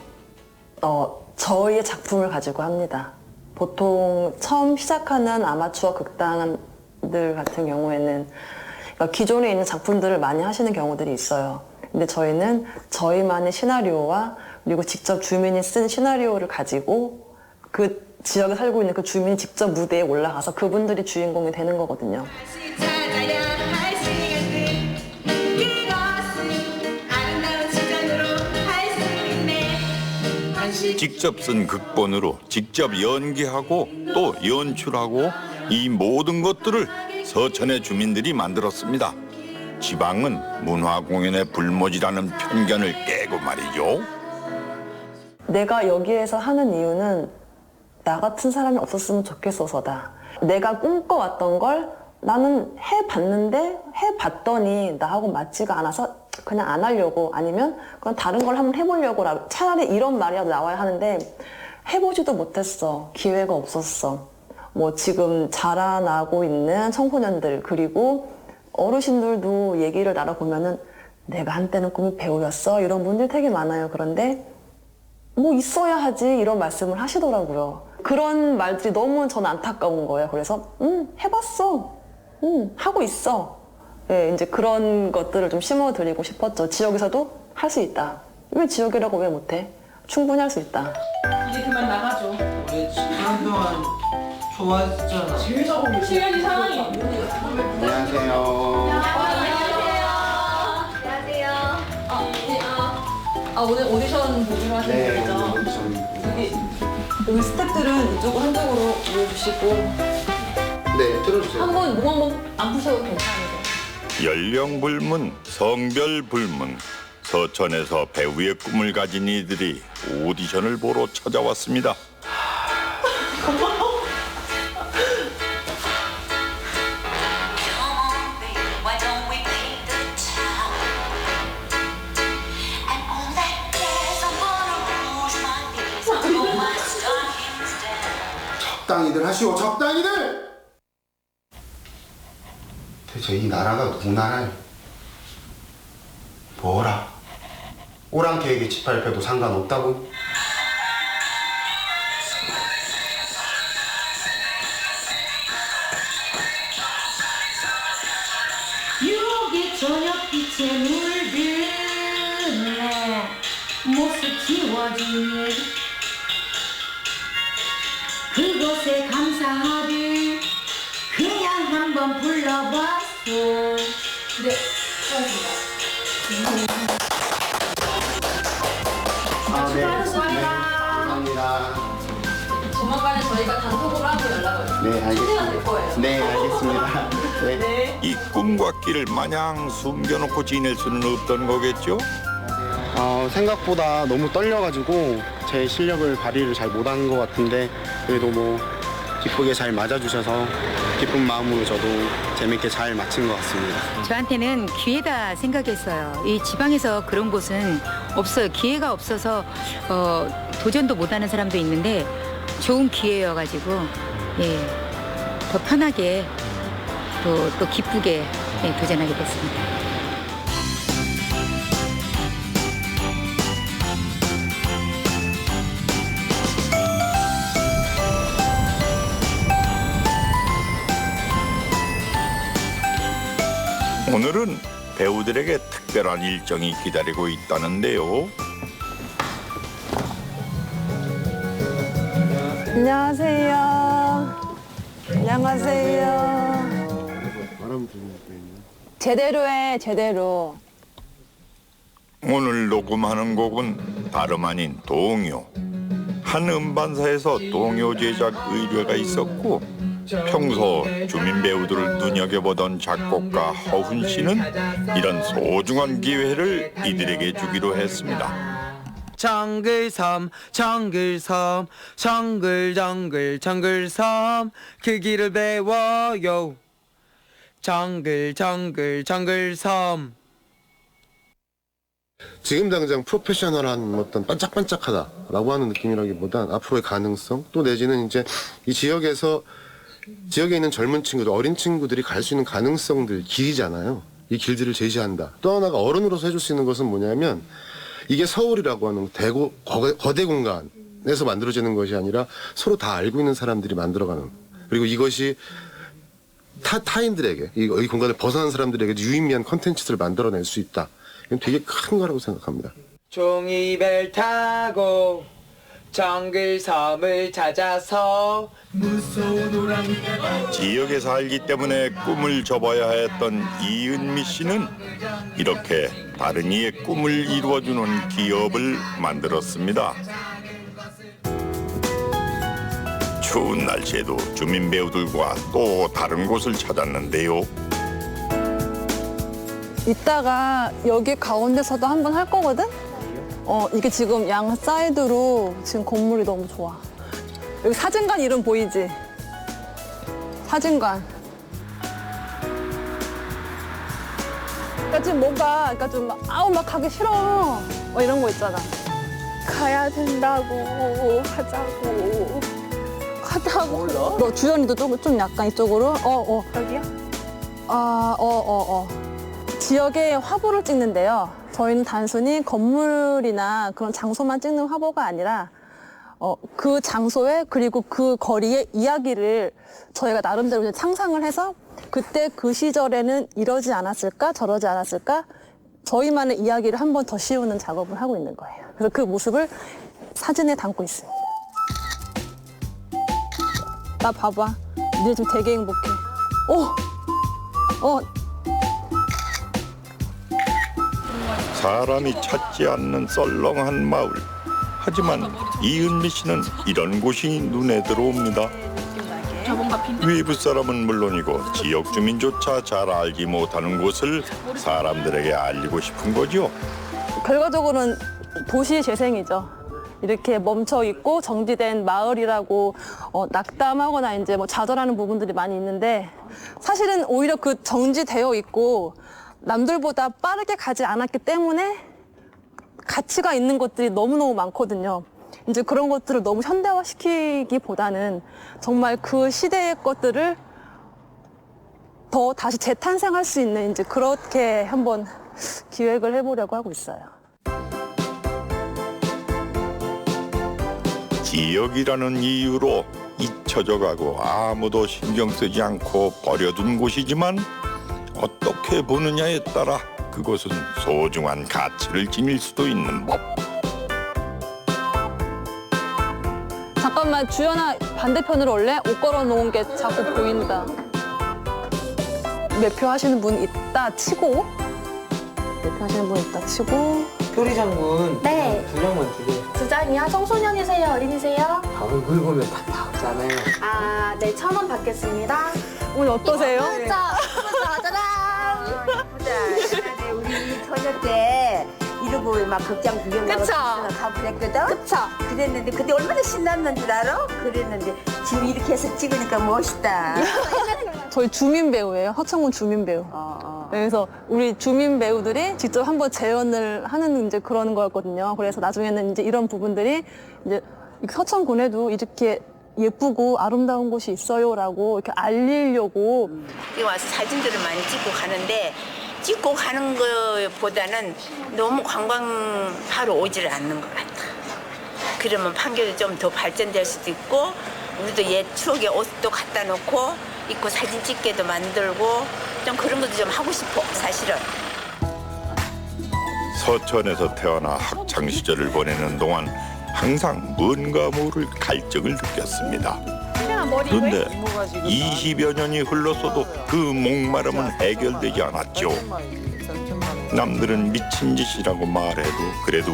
저희의 작품을 가지고 합니다. 보통 처음 시작하는 아마추어 극단들 같은 경우에는 그러니까 기존에 있는 작품들을 많이 하시는 경우들이 있어요. 근데 저희는 저희만의 시나리오와 그리고 직접 주민이 쓴 시나리오를 가지고 그 지역에 살고 있는 그 주민이 직접 무대에 올라가서 그분들이 주인공이 되는 거거든요. 직접 쓴 극본으로 직접 연기하고 또 연출하고 이 모든 것들을 서천의 주민들이 만들었습니다. 지방은 문화공연의 불모지라는 편견을 깨고 말이죠. 내가 여기에서 하는 이유는 나 같은 사람이 없었으면 좋겠어서다. 내가 꿈꿔왔던 걸 나는 해봤는데 해봤더니 나하고 맞지가 않아서 그냥 안 하려고 아니면 그냥 다른 걸 한번 해보려고 차라리 이런 말이라도 나와야 하는데 해보지도 못했어. 기회가 없었어. 뭐 지금 자라나고 있는 청소년들 그리고 어르신들도 얘기를 나눠보면은 내가 한때는 꿈이 배우였어 이런 분들이 되게 많아요. 그런데 뭐 있어야 하지 이런 말씀을 하시더라고요. 그런 말들이 너무 저는 안타까운 거예요. 그래서 해봤어. 하고 있어. 예, 이제 그런 것들을 좀 심어드리고 싶었죠. 지역에서도 할 수 있다. 왜 지역이라고 왜 못해? 충분히 할 수 있다. 이제 그만 나가줘. 우리 지난 동안 좋아했잖아. 제일 적은 시간이 상황이. 안녕하세요. 오늘 오디션 보기로 하신 네, 거죠? 오늘 오디션. 여기 스태프들은 이쪽으로 한쪽으로 모여주시고 네, 들어주세요. 한번 몸 한번 안 푸셔도 괜찮으세요. 연령 불문, 성별 불문. 서천에서 배우의 꿈을 가진 이들이 오디션을 보러 찾아왔습니다. 적당히들 하시오, 적당히들! 대체 이 나라가 누구 나라야? 뭐라? 오랑캐에게 짓밟혀도 상관없다고? 유혹의 저녁빛에 물든 내 모습 지워진 그곳에 감사하길 그냥 한번 불러봤어. 네, 수고하셨습니다. 수고하셨습니다. 감사합니다. 조만간에 저희가 단톡으로 한번 연락을 네, 초대가 될 거예요. 네, 알겠습니다. 네. 이 꿈과 끼를 마냥 숨겨놓고 지낼 수는 없던 거겠죠? 생각보다 너무 떨려가지고 제 실력을 발휘를 잘 못한 것 같은데 그래도 뭐 기쁘게 잘 맞아주셔서 기쁜 마음으로 저도 재밌게 잘 마친 것 같습니다. 저한테는 기회다 생각했어요. 이 지방에서 그런 곳은 없어요. 기회가 없어서 도전도 못하는 사람도 있는데 좋은 기회여가지고 더 편하게 또 기쁘게 도전하게 됐습니다. 오늘은 배우들에게 특별한 일정이 기다리고 있다는데요. 안녕하세요. 안녕하세요. 제대로 해, 제대로. 오늘 녹음하는 곡은 다름 아닌 동요. 한 음반사에서 동요 제작 의뢰가 있었고 평소 주민 배우들을 눈여겨보던 작곡가 허훈 씨는 이런 소중한 기회를 이들에게 주기로 했습니다. 정글섬 정글섬 정글섬 그 길을 배워요. 정글섬. 지금 당장 프로페셔널한 어떤 반짝반짝하다라고 하는 느낌이라기보단 앞으로의 가능성 또 내지는 이제 이 지역에 있는 젊은 친구들, 어린 친구들이 갈 수 있는 가능성들, 길이잖아요. 이 길들을 제시한다. 또 하나가 어른으로서 해줄 수 있는 것은 뭐냐면 이게 서울이라고 하는 거대 공간에서 만들어지는 것이 아니라 서로 다 알고 있는 사람들이 만들어가는, 그리고 이것이 타인들에게 이 공간을 벗어난 사람들에게 유의미한 컨텐츠들을 만들어낼 수 있다. 이건 되게 큰 거라고 생각합니다. 종이벨 타고 정글섬을 찾아서 무서운 호랑이가 지역에 살기 때문에 꿈을 접어야 했던 이은미 씨는 이렇게 다른 이의 꿈을 이루어주는 기업을 만들었습니다. 추운 날씨에도 주민 배우들과 또 다른 곳을 찾았는데요. 이따가 여기 가운데서도 한번 할 거거든? 이게 지금 양 사이드로 지금 건물이 너무 좋아. 여기 사진관 이름 보이지? 사진관. 그러니까 지금 뭔가 좀 막 가기 싫어. 이런 거 있잖아. 가야 된다고 하자고. 가도 하고. 너 주연이도 좀 약간 이쪽으로. 여기요? 지역에 화보를 찍는데요. 저희는 단순히 건물이나 그런 장소만 찍는 화보가 아니라 그 장소에 그리고 그 거리의 이야기를 저희가 나름대로 이제 상상을 해서 그때 그 시절에는 이러지 않았을까 저러지 않았을까 저희만의 이야기를 한 번 더 씌우는 작업을 하고 있는 거예요. 그래서 그 모습을 사진에 담고 있습니다. 나 봐봐. 니네 지금 되게 행복해. 사람이 찾지 않는 썰렁한 마을. 하지만 이은미 씨는 이런 곳이 눈에 들어옵니다. 외부 사람은 물론이고 지역 주민조차 잘 알지 못하는 곳을 사람들에게 알리고 싶은 거죠. 결과적으로는 도시 재생이죠. 이렇게 멈춰 있고 정지된 마을이라고 낙담하거나 이제 뭐 좌절하는 부분들이 많이 있는데 사실은 오히려 그 정지되어 있고 남들보다 빠르게 가지 않았기 때문에 가치가 있는 것들이 너무너무 많거든요. 이제 그런 것들을 너무 현대화시키기보다는 정말 그 시대의 것들을 더 다시 재탄생할 수 있는 이제 그렇게 한번 기획을 해보려고 하고 있어요. 지역이라는 이유로 잊혀져 가고 아무도 신경 쓰지 않고 버려둔 곳이지만 어떻게 보느냐에 따라 그곳은 소중한 가치를 지닐 수도 있는 법. 잠깐만 주연아 반대편으로 올래? 옷 걸어놓은 게 자꾸 보인다. 매표 하시는 분 있다 치고 매표 하시는 분 있다 치고 표리장군 네. 두 장만 주세요. 2장이요? 청소년이세요? 어린이세요? 밥을 긁으면 다 나오잖아요. 아, 네, 1,000원 받겠습니다. 오늘 어떠세요? 진짜 짜잔! 예쁘다. 우리 처녀 때 이러고 막 극장 구경 그쵸? 가고 그랬거든. 그쵸? 그랬는데 그때 얼마나 신났는 줄 알아? 그랬는데 지금 이렇게 해서 찍으니까 멋있다. 저희 주민 배우예요. 허창훈 주민 배우. 그래서 우리 주민 배우들이 직접 한번 재연을 하는 이제 그런 거였거든요. 그래서 나중에는 이제 이런 부분들이 이제 서천군에도 이렇게 예쁘고 아름다운 곳이 있어요라고 이렇게 알리려고 여기 와서 사진들을 많이 찍고 가는데 찍고 가는 것보다는 너무 관광하러 오지를 않는 것 같아. 그러면 판교도 좀 더 발전될 수도 있고 우리도 옛 추억의 옷도 갖다 놓고 입고 사진 찍게도 만들고 좀 그런 것도 좀 하고 싶어 사실은. 서천에서 태어나 학창 시절을 보내는 동안 항상 뭔가 모를 갈증을 느꼈습니다. 그런데 20여 년이 흘렀어도 그 목마름은 해결되지 않았죠. 남들은 미친 짓이라고 말해도 그래도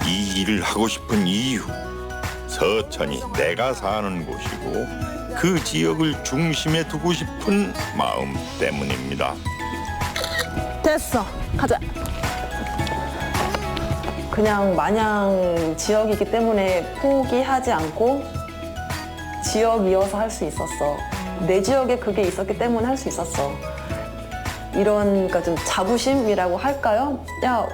이 일을 하고 싶은 이유. 서천이 내가 사는 곳이고 그 지역을 중심에 두고 싶은 마음 때문입니다. 됐어. 가자. 그냥 마냥 지역이기 때문에 포기하지 않고 지역이어서 할 수 있었어. 내 지역에 그게 있었기 때문에 할 수 있었어. 이런 그러니까 좀 자부심이라고 할까요? 야,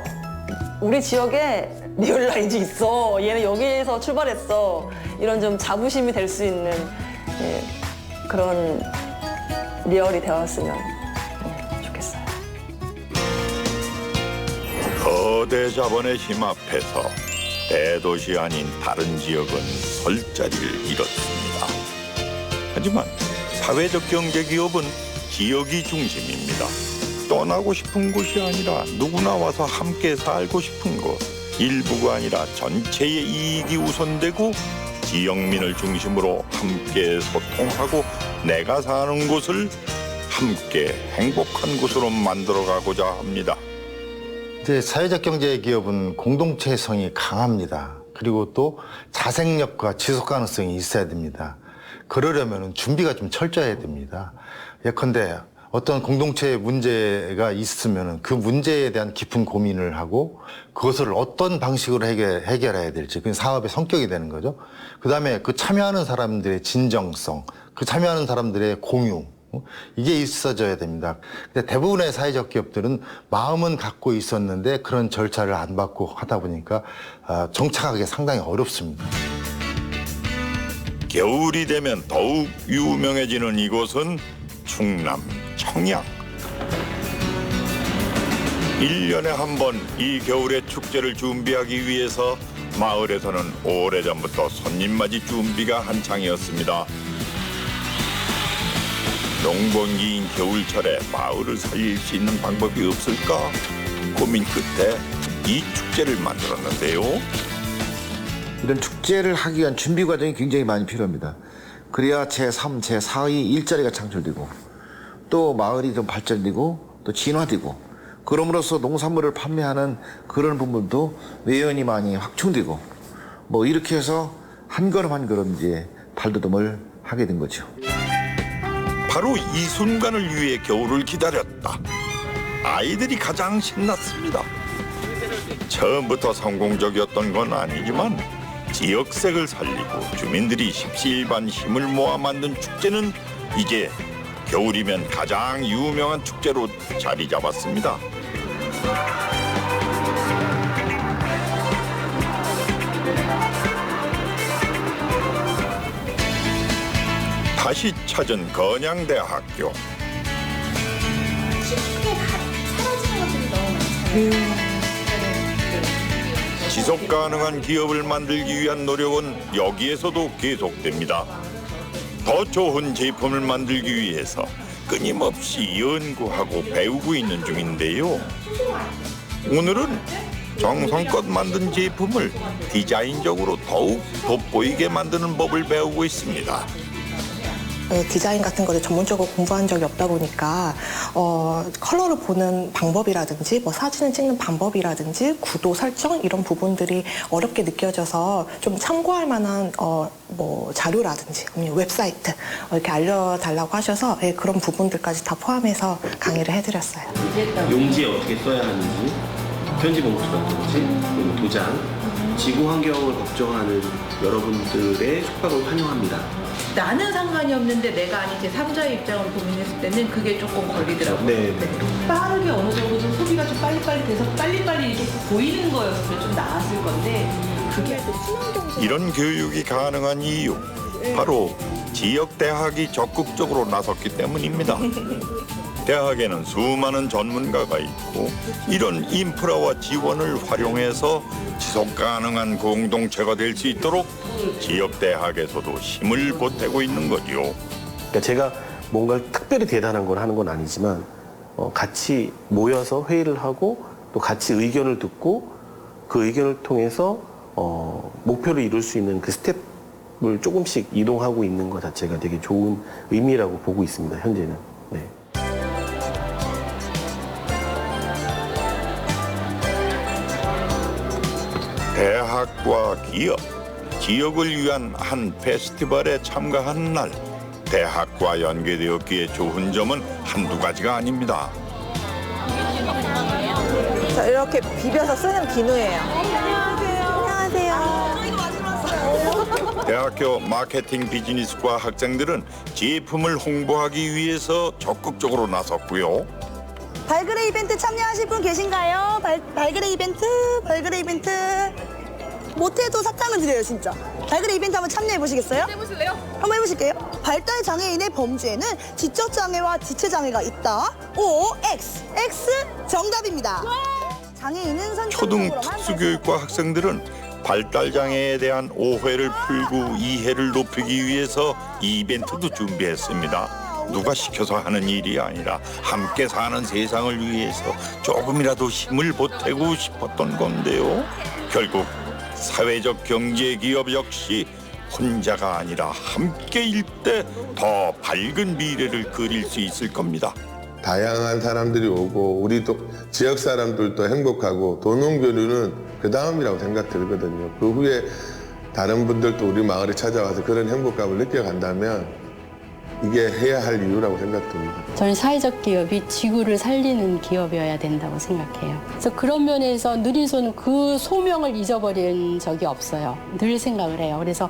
우리 지역에 리얼라이즈 있어. 얘는 여기에서 출발했어. 이런 좀 자부심이 될 수 있는 그런 리얼이 되었으면 좋겠어요. 거대 자본의 힘 앞에서 대도시 아닌 다른 지역은 설 자리를 잃었습니다. 하지만 사회적 경제 기업은 지역이 중심입니다. 떠나고 싶은 곳이 아니라 누구나 와서 함께 살고 싶은 곳. 일부가 아니라 전체의 이익이 우선되고 지역민을 중심으로 함께 소통하고 내가 사는 곳을 함께 행복한 곳으로 만들어가고자 합니다. 이제 사회적 경제 기업은 공동체성이 강합니다. 그리고 또 자생력과 지속 가능성이 있어야 됩니다. 그러려면 준비가 좀 철저해야 됩니다. 예컨대 어떤 공동체의 문제가 있으면 그 문제에 대한 깊은 고민을 하고 그것을 어떤 방식으로 해결해야 될지 그게 사업의 성격이 되는 거죠. 그다음에 그 참여하는 사람들의 진정성, 그 참여하는 사람들의 공유 이게 있어져야 됩니다. 근데 대부분의 사회적 기업들은 마음은 갖고 있었는데 그런 절차를 안 받고 하다 보니까 정착하기 상당히 어렵습니다. 겨울이 되면 더욱 유명해지는 이곳은 충남 청양. 1년에 한 번 이 겨울의 축제를 준비하기 위해서 마을에서는 오래전부터 손님 맞이 준비가 한창이었습니다. 농번기인 겨울철에 마을을 살릴 수 있는 방법이 없을까 고민 끝에 이 축제를 만들었는데요. 이런 축제를 하기 위한 준비 과정이 굉장히 많이 필요합니다. 그래야 제3, 제4의 일자리가 창출되고 또 마을이 좀 발전되고 또 진화되고 그럼으로써 농산물을 판매하는 그런 부분도 매연이 많이 확충되고 뭐 이렇게 해서 한 걸음 한 걸음 이제 발돋움을 하게 된 거죠. 바로 이 순간을 위해 겨울을 기다렸다. 아이들이 가장 신났습니다. 처음부터 성공적이었던 건 아니지만 지역색을 살리고 주민들이 십시일반 힘을 모아 만든 축제는 이제 겨울이면 가장 유명한 축제로 자리 잡았습니다. 다시 찾은 건양대학교. 쉽게 사라지는 것들이 너무 많잖아요. 지속 가능한 기업을 만들기 위한 노력은 여기에서도 계속됩니다. 더 좋은 제품을 만들기 위해서 끊임없이 연구하고 배우고 있는 중인데요. 오늘은 정성껏 만든 제품을 디자인적으로 더욱 돋보이게 만드는 법을 배우고 있습니다. 디자인 같은 거를 전문적으로 공부한 적이 없다 보니까 컬러를 보는 방법이라든지 뭐 사진을 찍는 방법이라든지 구도 설정 이런 부분들이 어렵게 느껴져서 좀 참고할 만한 뭐 자료라든지 아니면 웹사이트 이렇게 알려달라고 하셔서 그런 부분들까지 다 포함해서 강의를 해드렸어요. 용지에 어떻게 써야 하는지, 편지 봉투라든지 그리고 도장, 지구 환경을 걱정하는 여러분들의 속박을 환영합니다. 나는 상관이 없는데 내가 아닌 제 3자의 입장으로 고민했을 때는 그게 조금 걸리더라고요. 네. 빠르게 어느 정도 좀 소비가 좀 빨리빨리 돼서 빨리빨리 이렇게 보이는 거였으면 좀 나았을 건데 그게 이런 교육이 가능한 이유 바로 지역 대학이 적극적으로 나섰기 때문입니다. 대학에는 수많은 전문가가 있고 이런 인프라와 지원을 활용해서 지속 가능한 공동체가 될 수 있도록 지역 대학에서도 힘을 보태고 있는 거죠. 그러니까 제가 뭔가 특별히 대단한 걸 하는 건 아니지만 같이 모여서 회의를 하고 또 같이 의견을 듣고 그 의견을 통해서 목표를 이룰 수 있는 그 스텝을 조금씩 이동하고 있는 것 자체가 되게 좋은 의미라고 보고 있습니다. 현재는. 네. 대학과 기업, 지역을 위한 한 페스티벌에 참가한 날 대학과 연계되었기에 좋은 점은 한두 가지가 아닙니다. 자, 이렇게 비벼서 쓰는 비누예요. 안녕하세요. 대학교 마케팅 비즈니스과 학생들은 제품을 홍보하기 위해서 적극적으로 나섰고요. 발그레 이벤트 참여하실 분 계신가요? 발그레 이벤트. 못해도 사탕을 드려요, 진짜. 발그레 이벤트 한번 참여해 보시겠어요? 해보실래요? 한번 해보실게요. 발달 장애인의 범주에는 지적 장애와 지체 장애가 있다. O, X. X 정답입니다. 장애인은 초등 특수교육과 학생들은 발달 장애에 대한 오해를 풀고 이해를 높이기 위해서 이벤트도 준비했습니다. 누가 시켜서 하는 일이 아니라 함께 사는 세상을 위해서 조금이라도 힘을 보태고 싶었던 건데요. 결국 사회적 경제 기업 역시 혼자가 아니라 함께일 때 더 밝은 미래를 그릴 수 있을 겁니다. 다양한 사람들이 오고 우리도 지역 사람들도 행복하고 도농교류는 그 다음이라고 생각 들거든요. 그 후에 다른 분들도 우리 마을에 찾아와서 그런 행복감을 느껴간다면 이게 해야 할 이유라고 생각됩니다. 저는 사회적 기업이 지구를 살리는 기업이어야 된다고 생각해요. 그래서 그런 면에서 누린소는 그 소명을 잊어버린 적이 없어요. 늘 생각을 해요. 그래서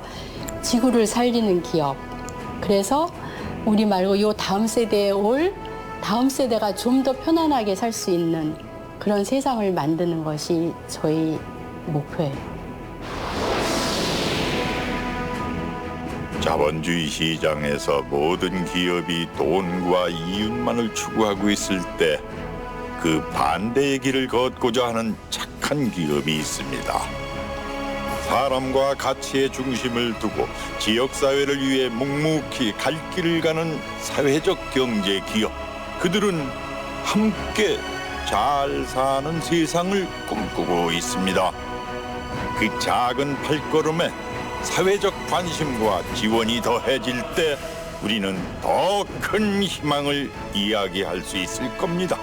지구를 살리는 기업. 그래서 우리 말고 이 다음 세대에 올 다음 세대가 좀 더 편안하게 살 수 있는 그런 세상을 만드는 것이 저희 목표예요. 자본주의 시장에서 모든 기업이 돈과 이윤만을 추구하고 있을 때 그 반대의 길을 걷고자 하는 착한 기업이 있습니다. 사람과 가치의 중심을 두고 지역사회를 위해 묵묵히 갈 길을 가는 사회적 경제 기업. 그들은 함께 잘 사는 세상을 꿈꾸고 있습니다. 그 작은 발걸음에 사회적 관심과 지원이 더해질 때 우리는 더 큰 희망을 이야기할 수 있을 겁니다.